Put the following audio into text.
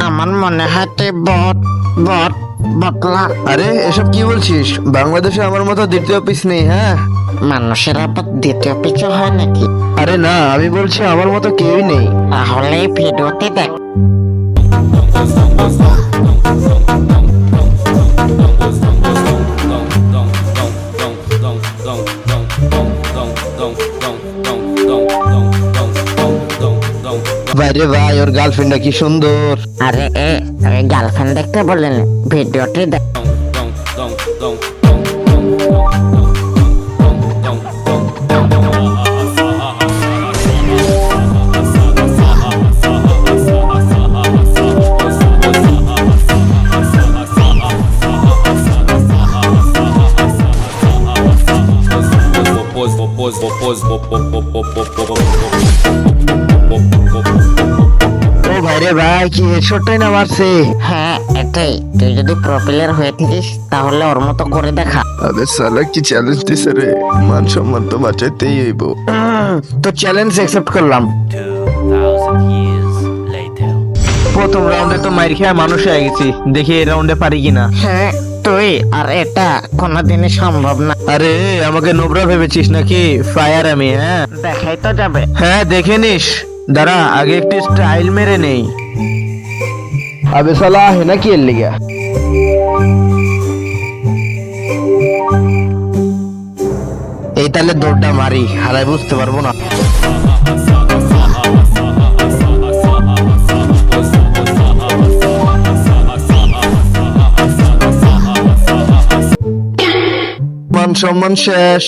আমার মনে হয় তুই বট বট বটলা। আরে এসব কি বলছিস? বাংলাদেশে আমার মতো দ্বিতীয় পিস নেই। হ্যাঁ, মানুষের আবার দ্বিতীয় পিছু হয় নাকি? আরে না, আমি বলছি আমার মতো কেউই নেই। তাহলে এই ভিডিওতে দেখ। বাইরে ভাই, ওর গার্লফ্রেন্ডটা কি সুন্দর। আরে গার্লফ্রেন্ড দেখতে বললেন, ভিডিওটি দেখ। ও ভাইরে ভাই, কি হেডশটটাই না মারছে। হ্যাঁ এটাই, তুই যদি প্রপিলার হয়ে থাকিস তাহলে ওর মতো করে দেখা। আবে সালা, কি চ্যালেঞ্জ দিছে রে। মান সম্মান তো বাঁচাইতেই হইব। তো চ্যালেঞ্জ অ্যাকসেপ্ট করলাম। 2000 years later. প্রথম রাউন্ডে তো মাইর খেয়ে মানুষ হয়ে গেছি, দেখি এই রাউন্ডে পারি কিনা। হ্যাঁ তুই আর এটা কোনোদিনই সম্ভব না। আরে আমাকে নোবরা ভেবেছিস নাকি? ফায়ার আমি। হ্যাঁ দেখাই তো যাবে। হ্যাঁ দেখে নিস, দাঁড়া আগে একটি স্টাইল মেরে নেই। আবে সালা, হে না কি এর লিগা? এই তাহলে দৌড়টা মারি, হারাই বুঝতে পারবো না। মান সম্মান শেষ।